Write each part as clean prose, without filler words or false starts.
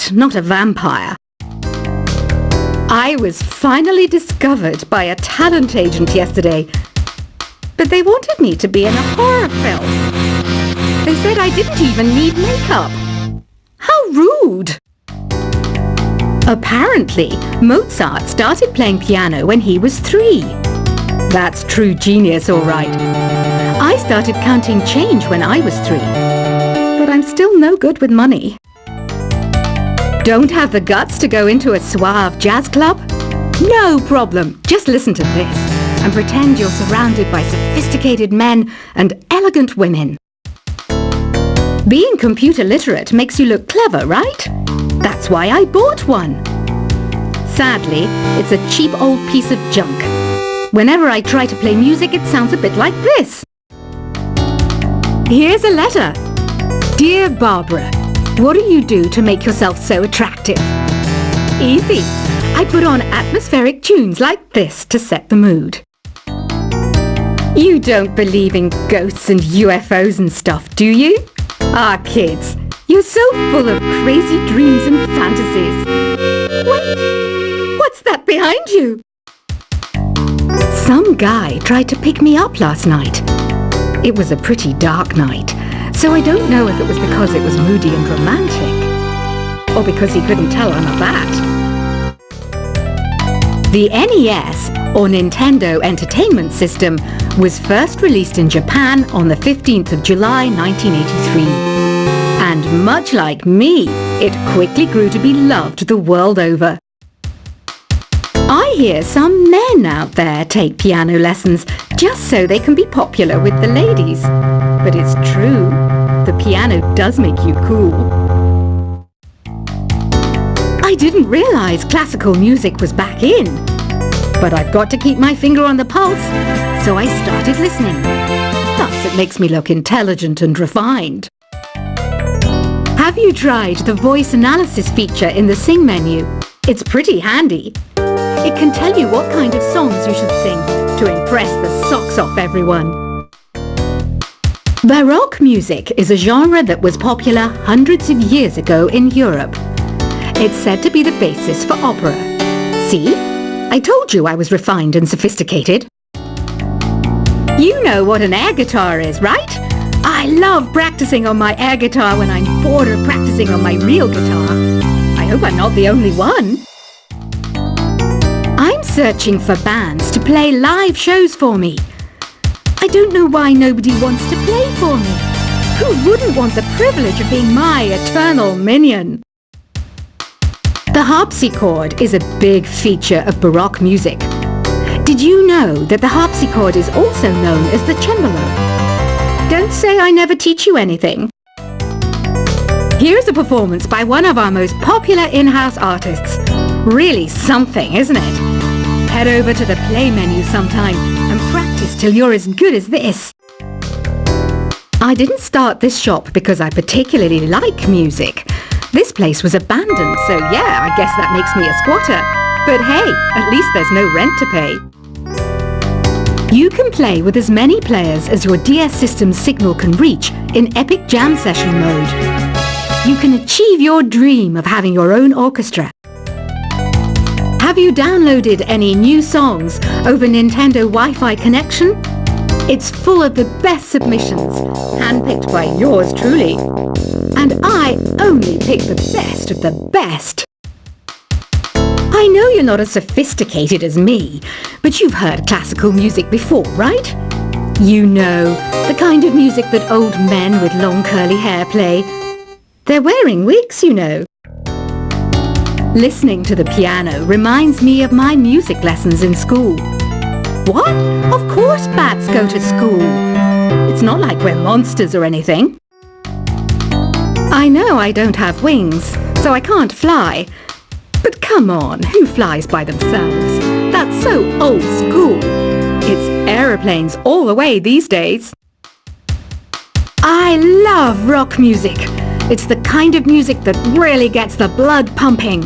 cat, not a vampire. I was finally discovered by a talent agent yesterday, but they wanted me to be in a horror film. They said I didn't even need makeup. How rude! Apparently, Mozart started playing piano when he was 3. That's true genius, all right. I started counting change when I was 3, but I'm still no good with money. Don't have the guts to go into a suave jazz club? No problem. Just listen to this and pretend you're surrounded by sophisticated men and elegant women. Being computer literate makes you look clever, right? That's why I bought one. Sadly, it's a cheap old piece of junk. Whenever I try to play music, it sounds a bit like this. Here's a letter. Dear Barbara, what do you do to make yourself so attractive? Easy. I put on atmospheric tunes like this to set the mood. You don't believe in ghosts and UFOs and stuff, do you? Ah, kids, you're so full of crazy dreams and fantasies. Wait, what's that behind you? Some guy tried to pick me up last night. It was a pretty dark night, so I don't know if it was because it was moody and romantic, or because he couldn't tell I'm a bat. The NES, or Nintendo Entertainment System, was first released in Japan on the 15th of July 1983. And much like me, it quickly grew to be loved the world over. I hear some men out there take piano lessons just so they can be popular with the ladies. But it's true, the piano does make you cool. I didn't realize classical music was back in. But I've got to keep my finger on the pulse, so I started listening. Thus, it makes me look intelligent and refined. Have you tried the voice analysis feature in the Sing menu? It's pretty handy. It can tell you what kind of songs you should sing to impress the socks off everyone. Baroque music is a genre that was popular hundreds of years ago in Europe. It's said to be the basis for opera. See? I told you I was refined and sophisticated. You know what an air guitar is, right? I love practicing on my air guitar when I'm bored of practicing on my real guitar. I hope I'm not the only one. I'm searching for bands to play live shows for me. I don't know why nobody wants to play for me. Who wouldn't want the privilege of being my eternal minion? The harpsichord is a big feature of Baroque music. Did you know that the harpsichord is also known as the cembalo? Don't say I never teach you anything. Here's a performance by one of our most popular in-house artists. Really something, isn't it? Head over to the play menu sometime and practice till you're as good as this. I didn't start this shop because I particularly like music. This place was abandoned, so yeah, I guess that makes me a squatter. But hey, at least there's no rent to pay. You can play with as many players as your DS system's signal can reach in epic jam session mode. You can achieve your dream of having your own orchestra. Have you downloaded any new songs over Nintendo Wi-Fi connection? It's full of the best submissions, handpicked by yours truly. And I only pick the best of the best. I know you're not as sophisticated as me, but you've heard classical music before, right? You know, the kind of music that old men with long curly hair play. They're wearing wigs, you know. Listening to the piano reminds me of my music lessons in school. What? Of course bats go to school. It's not like we're monsters or anything. I know I don't have wings, so I can't fly. But come on, who flies by themselves? That's so old school. It's aeroplanes all the way these days. I love rock music. It's the kind of music that really gets the blood pumping.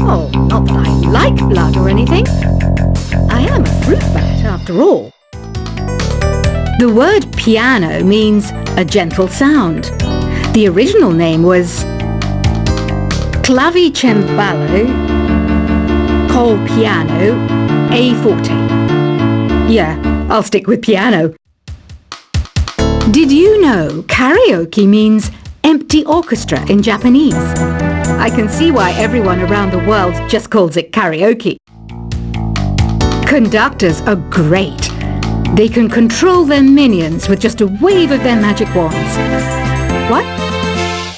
Oh, not that I like blood or anything. I am a fruit bat after all. The word piano means a gentle sound. The original name was clavicembalo, col piano, e forte. Yeah, I'll stick with piano. Did you know karaoke means empty orchestra in Japanese? I can see why everyone around the world just calls it karaoke. Conductors are great. They can control their minions with just a wave of their magic wands. What?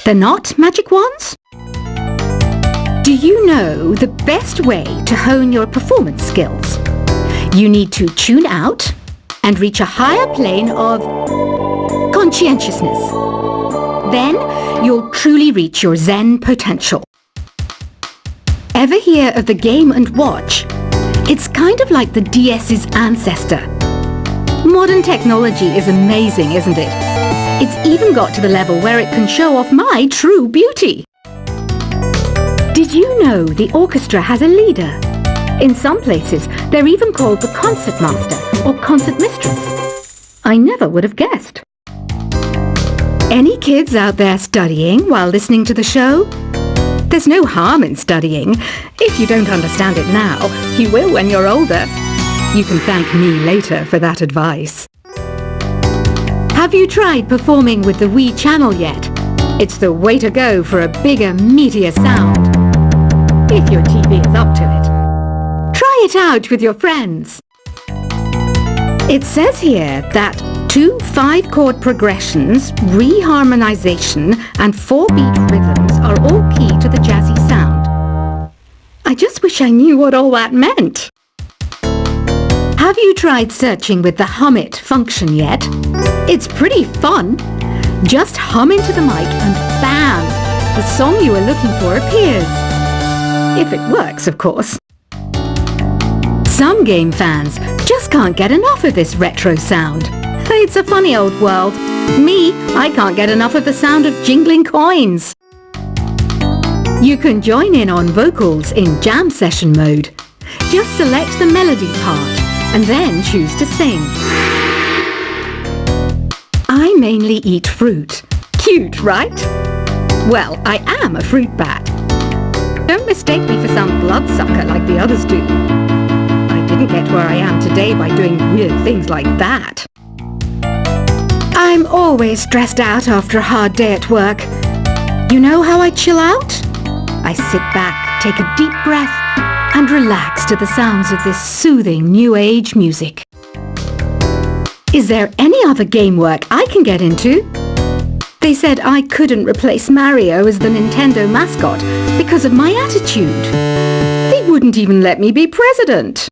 They're not magic wands? Do you know the best way to hone your performance skills? You need to tune out and reach a higher plane of conscientiousness. Then you'll truly reach your Zen potential. Ever hear of the Game & Watch? It's kind of like the DS's ancestor. Modern technology is amazing, isn't it? It's even got to the level where it can show off my true beauty. Did you know the orchestra has a leader? In some places, they're even called the concertmaster or concert mistress. I never would have guessed. Any kids out there studying while listening to the show? There's no harm in studying. If you don't understand it now, you will when you're older. You can thank me later for that advice. Have you tried performing with the Wii channel yet? It's the way to go for a bigger, meatier sound. If your TV is up to it. Try it out with your friends. It says here that 2 5-chord progressions, reharmonization, and 4-beat rhythms are all key to the jazzy sound. I just wish I knew what all that meant. Have you tried searching with the Hum It function yet? It's pretty fun. Just hum into the mic and bam! The song you are looking for appears. If it works, of course. Some game fans just can't get enough of this retro sound. It's a funny old world. Me, I can't get enough of the sound of jingling coins. You can join in on vocals in jam session mode. Just select the melody part and then choose to sing. I mainly eat fruit. Cute, right? Well, I am a fruit bat. Don't mistake me for some bloodsucker like the others do. I didn't get where I am today by doing weird things like that. I'm always stressed out after a hard day at work. You know how I chill out? I sit back, take a deep breath, and relax to the sounds of this soothing new age music. Is there any other game work I can get into? They said I couldn't replace Mario as the Nintendo mascot because of my attitude. They wouldn't even let me be president.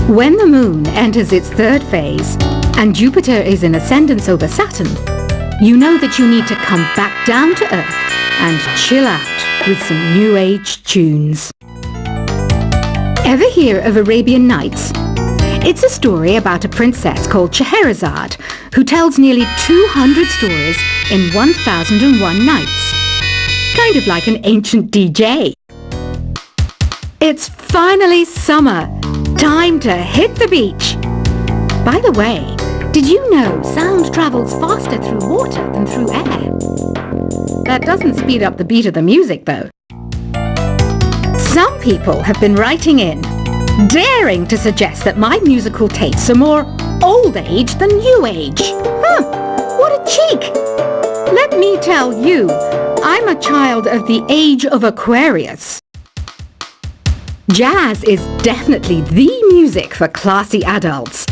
When the moon enters its 3rd phase and Jupiter is in ascendance over Saturn, you know that you need to come back down to Earth and chill out with some new age tunes. Ever hear of Arabian Nights? It's a story about a princess called Scheherazade who tells nearly 200 stories in 1001 nights. Kind of like an ancient DJ. It's finally summer. Time to hit the beach. By the way, did you know sound travels faster through water than through air? That doesn't speed up the beat of the music, though. Some people have been writing in, daring to suggest that my musical tastes are more old age than new age. What a cheek! Let me tell you, I'm a child of the age of Aquarius. Jazz is definitely the music for classy adults.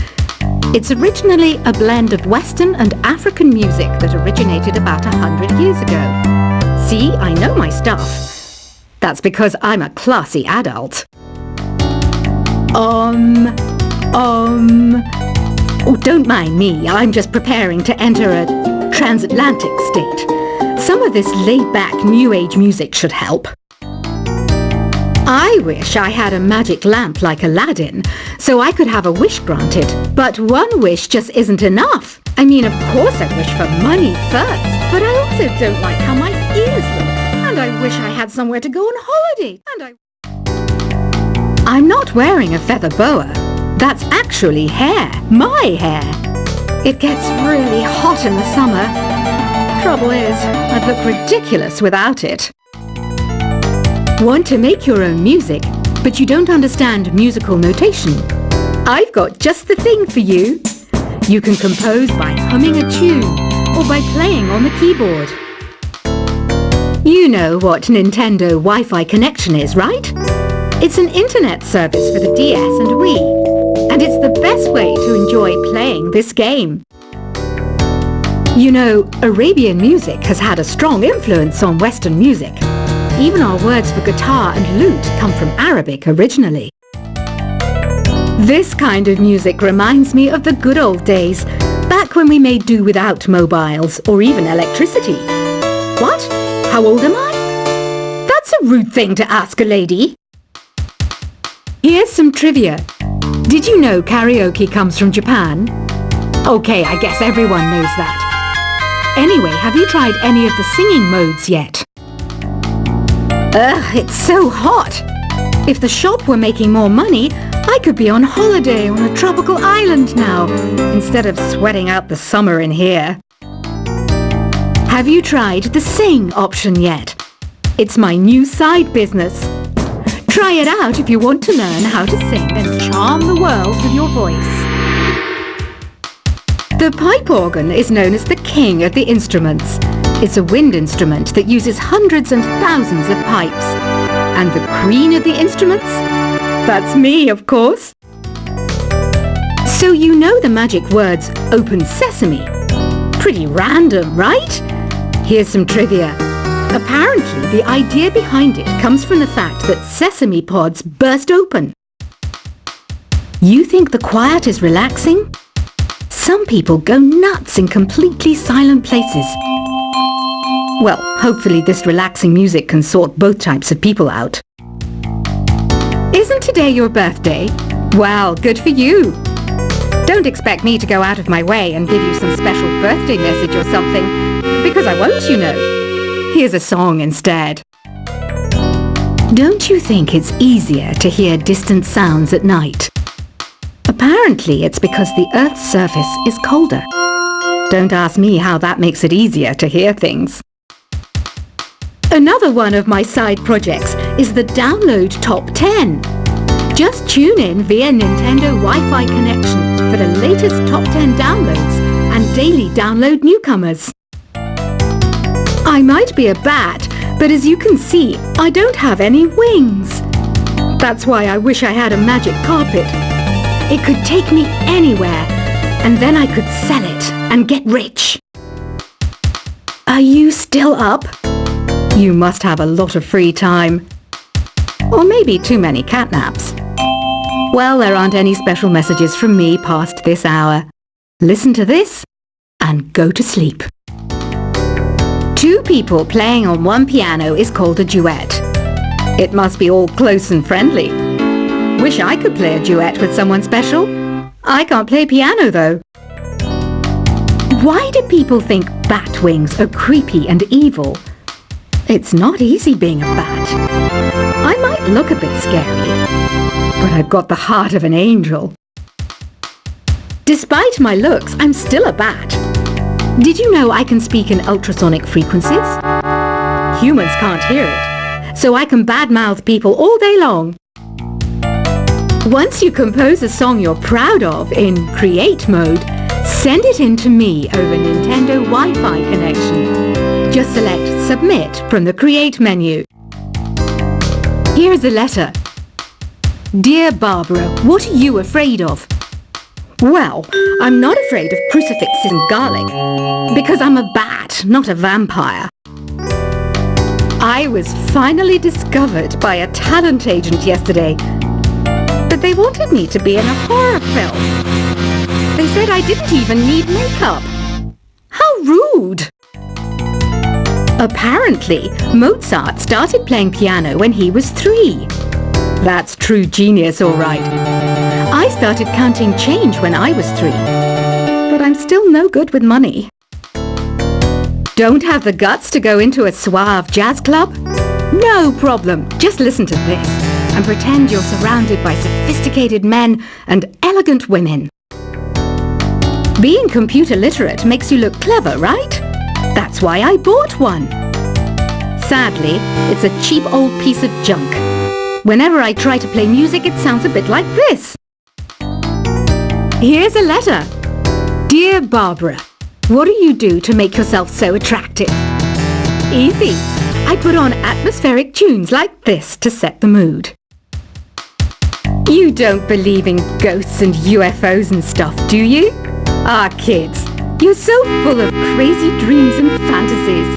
It's originally a blend of Western and African music that originated about 100 years ago. See, I know my stuff. That's because I'm a classy adult. Oh, don't mind me. I'm just preparing to enter a transatlantic state. Some of this laid-back New Age music should help. I wish I had a magic lamp like Aladdin, so I could have a wish granted. But one wish just isn't enough. I mean, of course I wish for money first, but I also don't like how my ears look. And I wish I had somewhere to go on holiday. I'm not wearing a feather boa. That's actually hair. My hair. It gets really hot in the summer. Trouble is, I'd look ridiculous without it. Want to make your own music, but you don't understand musical notation? I've got just the thing for you. You can compose by humming a tune or by playing on the keyboard. You know what Nintendo Wi-Fi connection is, right? It's an internet service for the DS and Wii, and it's the best way to enjoy playing this game. You know, Arabian music has had a strong influence on Western music. Even our words for guitar and lute come from Arabic originally. This kind of music reminds me of the good old days, back when we made do without mobiles or even electricity. What? How old am I? That's a rude thing to ask a lady. Here's some trivia. Did you know karaoke comes from Japan? Okay, I guess everyone knows that. Anyway, have you tried any of the singing modes yet? Ugh, it's so hot. If the shop were making more money, I could be on holiday on a tropical island now, instead of sweating out the summer in here. Have you tried the sing option yet? It's my new side business. Try it out if you want to learn how to sing and charm the world with your voice. The pipe organ is known as the king of the instruments. It's a wind instrument that uses hundreds and thousands of pipes. And the queen of the instruments? That's me, of course. So you know the magic words "Open Sesame." Pretty random, right? Here's some trivia. Apparently, the idea behind it comes from the fact that sesame pods burst open. You think the quiet is relaxing? Some people go nuts in completely silent places. Well, hopefully this relaxing music can sort both types of people out. Isn't today your birthday? Well, good for you. Don't expect me to go out of my way and give you some special birthday message or something, because I won't, you know. Here's a song instead. Don't you think it's easier to hear distant sounds at night? Apparently it's because the Earth's surface is colder. Don't ask me how that makes it easier to hear things. Another one of my side projects is the Download Top 10. Just tune in via Nintendo Wi-Fi connection for the latest Top 10 downloads and daily download newcomers. I might be a bat, but as you can see, I don't have any wings. That's why I wish I had a magic carpet. It could take me anywhere, and then I could sell it and get rich. Are you still up? You must have a lot of free time. Or maybe too many catnaps. Well, there aren't any special messages from me past this hour. Listen to this and go to sleep. Two people playing on one piano is called a duet. It must be all close and friendly. Wish I could play a duet with someone special. I can't play piano though. Why do people think bat wings are creepy and evil? It's not easy being a bat. I might look a bit scary, but I've got the heart of an angel. Despite my looks, I'm still a bat. Did you know I can speak in ultrasonic frequencies? Humans can't hear it, so I can badmouth people all day long. Once you compose a song you're proud of in Create mode, send it in to me over Nintendo Wi-Fi connection. Just select Submit from the Create menu. Here's a letter. Dear Barbara, what are you afraid of? Well, I'm not afraid of crucifixes and garlic, because I'm a bat, not a vampire. I was finally discovered by a talent agent yesterday, but they wanted me to be in a horror film. They said I didn't even need makeup. How rude! Apparently, Mozart started playing piano when he was 3. That's true genius, all right. I started counting change when I was 3, but I'm still no good with money. Don't have the guts to go into a suave jazz club? No problem, just listen to this and pretend you're surrounded by sophisticated men and elegant women. Being computer literate makes you look clever, right? That's why I bought one. Sadly, it's a cheap old piece of junk. Whenever I try to play music, it sounds a bit like this. Here's a letter. Dear Barbara, what do you do to make yourself so attractive? Easy. I put on atmospheric tunes like this to set the mood. You don't believe in ghosts and UFOs and stuff, do you? Ah, kids, you're so full of crazy dreams and fantasies.